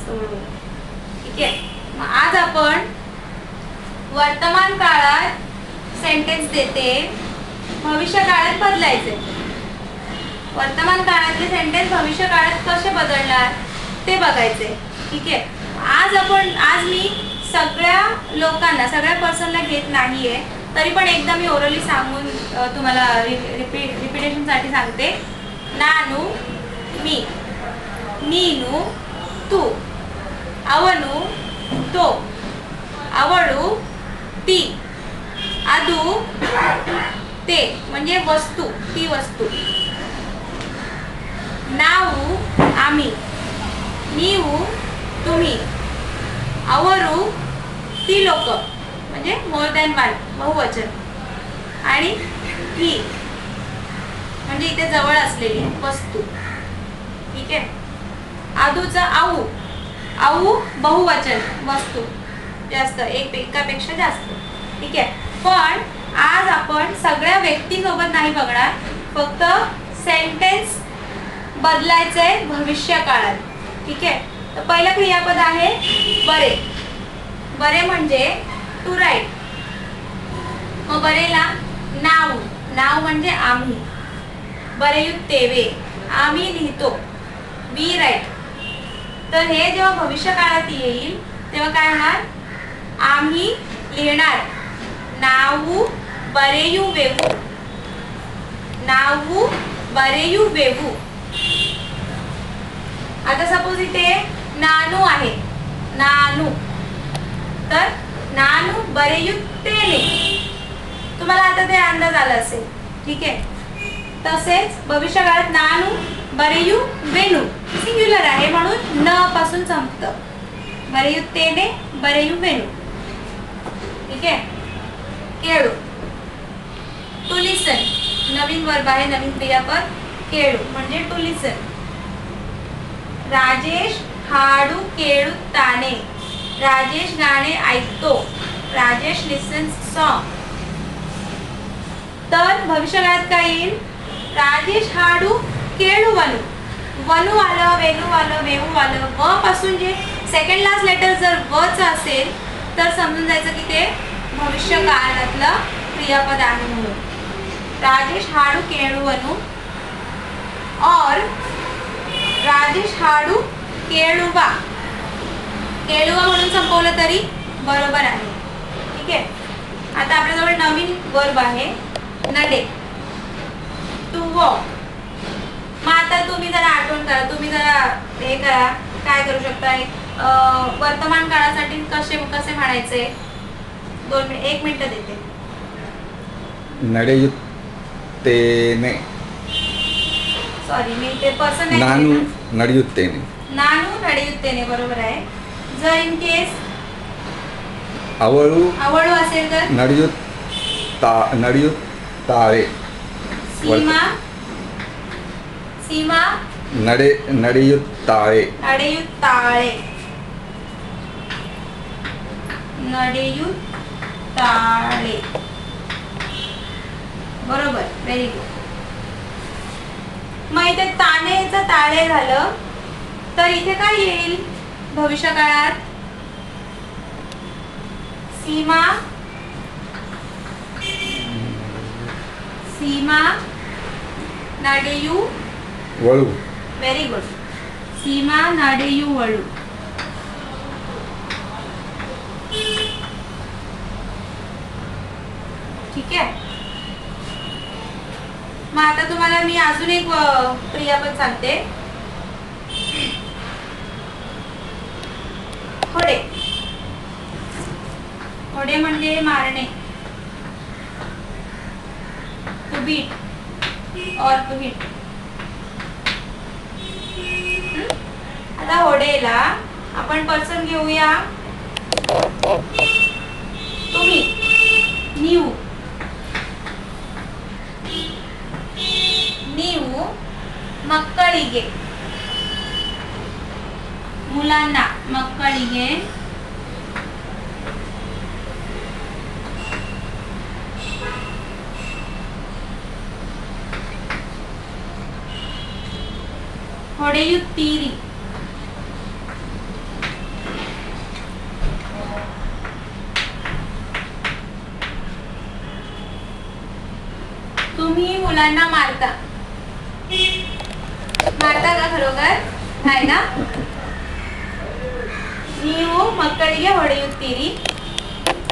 सोडू. ठीक आहे. मग आज आपण वर्तमान काळात सेंटेन्स देते, भविष्य काळात बदलायचे. वर्तमान काळातले सेंटेन्स भविष्य काळात कसे बदलणार ते बघायचे. ठीक आहे. आज मी सगळ्या लोकांना, सगळ्या पर्सनला घेत नाहीये, तरी पण एकदा मी ओरली सांगून तुम्हाला रिपिटेशनसाठी सांगते. नानू मी, नीनू तू, ಅವನು तो, ಅವಳು ती, ಅದು ते म्हणजे वस्तू, ती वस्तू. ನಾವು आम्ही, ನೀವು तुम्ही, ಅವರು ती लोक म्हणजे मोर दॅन वन बहुवचन, आणि ही म्हणजे इथे जवळ असलेली वस्तू. ठीक आहे. आदूचा आऊ, आऊ बहुवचन वस्तू जास्त, एकापेक्षा जास्त. ठीक आहे. पण आज आपण सगळ्या व्यक्तीसोबत नाही बघणार, फक्त सेंटेन्स बदलायचंय भविष्य काळात. ठीक आहे. तर पहिलं क्रियापद आहे बरे. बरे म्हणजे टू राईट. मग बरेला नाव, नाव म्हणजे आम्ही, बरेयुत्तेवे आम्ही लिहितो, वी राईट. तर हे जेव्हा भविष्य काळात येईल तेव्हा काय होणार, आम्ही लिहिणार, नावू बरेयुवेवू, नावू बरेयुवेवू. आता सपोज इथे नानू आहे, नानू, तर नानू बरेयुत्तेने, तुम्हाला आता ते अंदाज आला असेल. ठीक आहे. तसेच भविष्य काळात नानू बरेयुवेनु, सिंग्युलर आहे म्हणून न पासून संपतं, बरेयुत्तेने बरेयुवेनु. ठीक आहे. केळू, टू लिसन, नवीन वर्ब आहे, नवीन क्रियापद केळू म्हणजे टू लिसन. राजेश हाडू केळुत्ताने, राजेश गाणे ऐकतो, राजेश लिसन्स सॉन्ग. तर भविष्य काळात काय येईल, राजेश हाडू केळुवनु, वनु आलं, वेणू आलं, वेवू आलं, व पासून जे सेकंड लास्ट लेटर जर वच असेल तर समजून जायचं की ते भविष्य काळातलं क्रियापद आहे म्हणून. राजेश हाडू केळुवनु और राजेश हाडू केळुवा, केळुवा म्हणून संपवलं तरी बरोबर आहे. ठीक आहे. आता आपल्याजवळ नवीन वर्ब आहे नडे, टू वॉक. मग आता तुम्ही जरा आठवण करा, तुम्ही जरा हे करा, काय करू शकता, वर्तमान काळासाठी कसे म्हणायचे. 1 मिनिट देते. ನಡೆಯುತ್ತೇನೆ, सॉरी मी ते पर्सन ನಾನು ನಡೆಯುತ್ತೇನೆ, नानू ನಡೆಯುತ್ತೇನೆ बरोबर आहे. जर इन केस ಅವಳು ಅವಳು असेल तर ನಡೆಯುತ್ತಾಳೆ, सीमा, सीमा ನಡೆಯುತ್ತಾಳೆ, ನಡೆಯುತ್ತಾಳೆ, ನಡೆಯುತ್ತಾಳೆ. बरोबर, व्हेरी गुड. मग इथे तानेचं ताळे झालं, तर इथे काय येईल भविष्य काळात, सीमा, सीमा वळू. Very good. सीमा ನಡೆಯುವಳು. ठीक आहे. मग आता तुम्हाला मी अजून एक क्रियापद सांगते. होडे, होडे म्हणजे मारणे, टू बीट और टू हिट. आता होडेला आपण पर्सन घेऊया, तुम्ही, ನೀವು, ನೀವು ಮಕ್ಕಳಿಗೆ, मुलांना, ಮಕ್ಕಳಿಗೆ, ಹೊಡೆಯುತ್ತೀರಿ, मुलांना मारता का खरोखर? नाही ना. ನೀವು ಮಕ್ಕಳಿಗೆ ಹೊಡೆಯುತ್ತೀರಿ,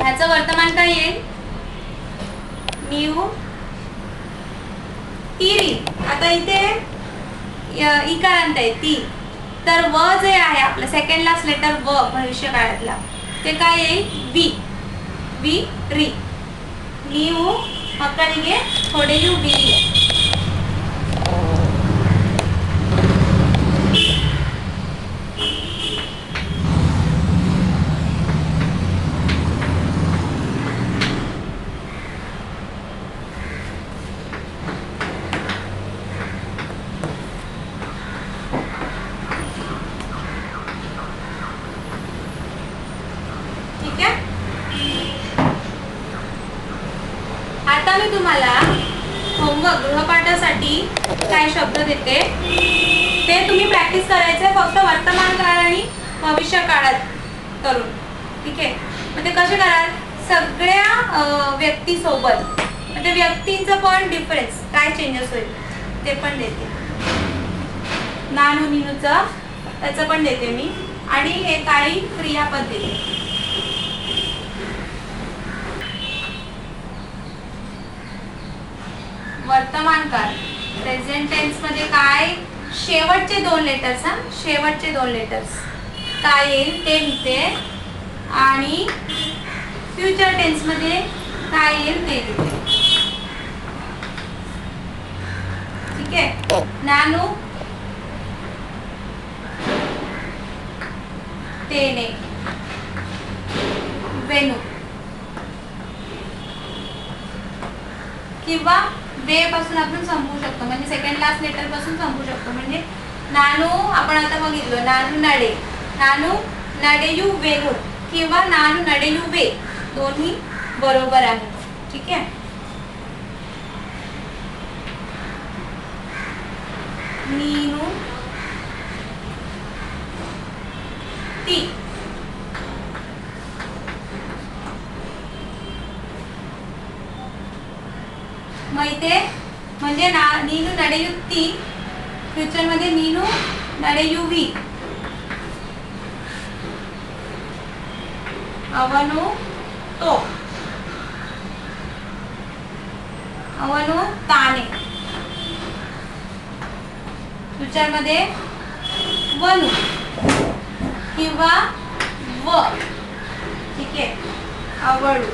ह्याचं वर्तमान काय येईल? ನೀವು तीरी. आता इथे इकारांत आहे ती, तर व जे आहे आपलं सेकंड लास्ट लेटर व भविष्य काळातला ते काय येईल? वी. वी री. ನೀವು ಮಕ್ಕಳಿಗೆ ಹೊಡೆಯುವಿರಿ. आता मी तुम्हाला होमवर्क गृहपाठासाठी काय शब्द देते ते तुम्ही प्रॅक्टिस करायचे फक्त वर्तमान काळ आणि भविष्य काळात करून. ठीक आहे. मग ते कसे कराल? सगळ्या व्यक्तीसोबत, म्हणजे व्यक्तींचं पण डिफरन्स काय चेंजेस होईल ते पण देते. नानू नीनूचं त्याचं पण देते मी, आणि हे काही क्रियापद देते. वर्तमान काळ प्रेझेंट टेन्स मध्ये काय? शेवटचे 2 लेटर्स. शेवटचे 2 लेटर्स काय येईल ते लिहिते, आणि फ्युचर टेन्स मध्ये काय येईल ते लिहिते. ठीक आहे. नानू तेने वेणू, किंवा वे पासून आपण संपू शकतो, म्हणजे सेकंड लास्ट लेटर पासून संपू शकतो. म्हणजे नानू आपण आता बघितलं, नानू नडे, नानू नडेयू वेणू, किंवा नानू नडेयू वे, दोन्ही बरोबर आहे. ठीक आहे. नीनू ती, माहिती म्हणजे नीनू नडेयुत्ती, फ्युचर मध्ये नीनू नडेयुवी. ಅವನು तो, ಅವನು ತಾನೆ. फ्युचर मध्ये वनु किंवा व. ठीक आहे. ಅವಳು,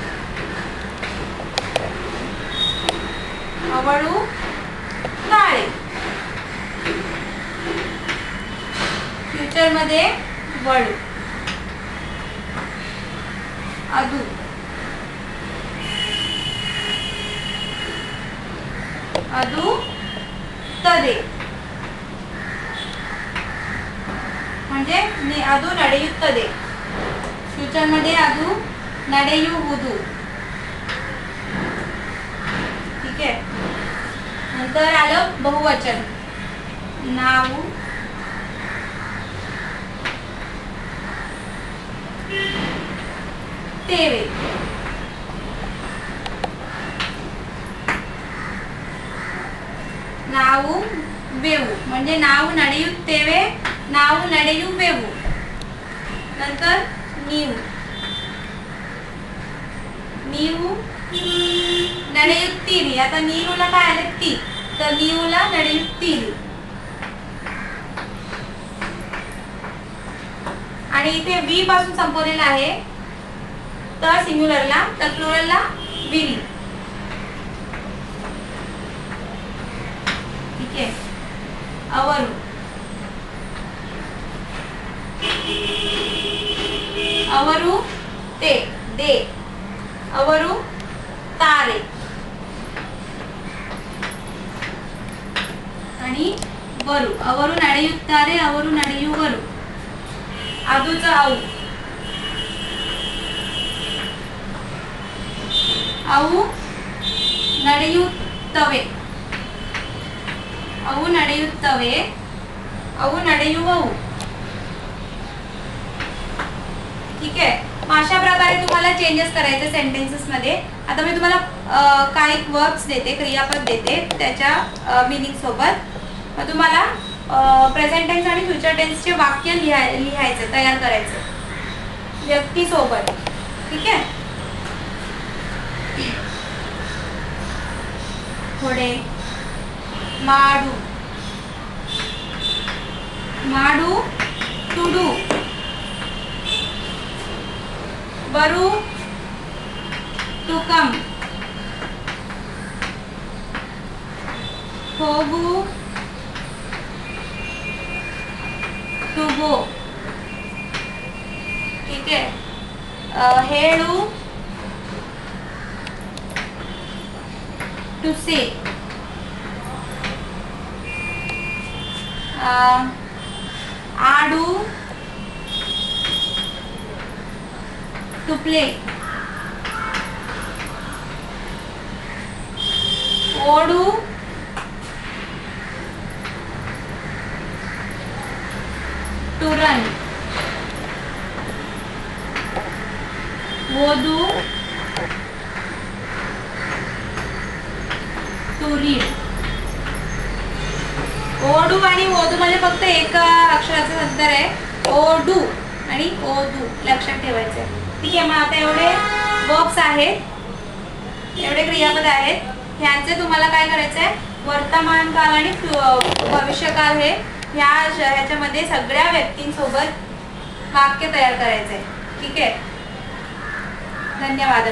ಅವಳು काळे. फ्युचर मध्ये वळू. अदू, अदू तदे, म्हणजे अदू ನಡೆಯುತ್ತದೆ. फ्युचर मध्ये अदू ನಡೆಯುವುದು. ठीक आहे. नंतर आलं बहुवचन. ನಾವು, तेवे. ನಾವು वेವು, म्हणजे ನಾವು ನಡೆಯುತ್ತೇವೆ, ನಾವು ನಡೆಯುವೆವು. नंतर ನೀವು, ನೀವು ನಡೆಯುತ್ತೀರಿ. आता ನೀವುला काय आले? ती, तर ನೀವುला ನಡೆಯುತ್ತೀರಿ. आणि इथे वी पासून संपवलेला आहे, तर सिंग्युलरला, तर प्लुरलला विरी. ठीक आहे. ಅವರು, ಅವರು ते, दे. ಅವರು ತಾರೆ, आणि ವರು. ಅವರು ನಡೆಯುತ್ತಾರೆ, ಅವರು ನಡೆಯುವರು. ಅದುचा ಅವು, ಅವು ನಡೆಯುತ್ತವೆ, ಅವು ನಡೆಯುತ್ತವೆ, ಅವು ನಡೆಯುವವು. ठीक आहे. अशा प्रकारे तुम्हाला चेंजेस करायचे सेंटेन्सेसमध्ये. आता मी तुम्हाला काही वर्ब्स देते, क्रियापद देते त्याच्या मिनिंग सोबत. मग तुम्हाला प्रेझेंट टेन्स आणि फ्युचर टेन्सचे वाक्य लिहायचं, तयार करायचं व्यक्तीसोबत. ठीक आहे. थोडे माडू, माडू टू डू, बरू टू कम, होगू टू गो. ठीक आहे. हेळू टू से, आडू टू प्ले, ओडू टू रन, वोदू टू रीड. ओडू आणि ओदू म्हणजे फक्त एक अक्षराचं अंतर आहे. ओडू आणि ओदू लक्षात ठेवायचं आहे. ठीक आहे. मग आता एवढे वर्ब्स आहेत, एवढे क्रियापद आहेत, ह्यांचे तुम्हाला काय करायचं आहे, वर्तमान काळ आणि भविष्यकाळ हे ह्याच्यामध्ये सगळ्या व्यक्तींसोबत वाक्य तयार करायचं आहे. ठीक आहे. धन्यवाद.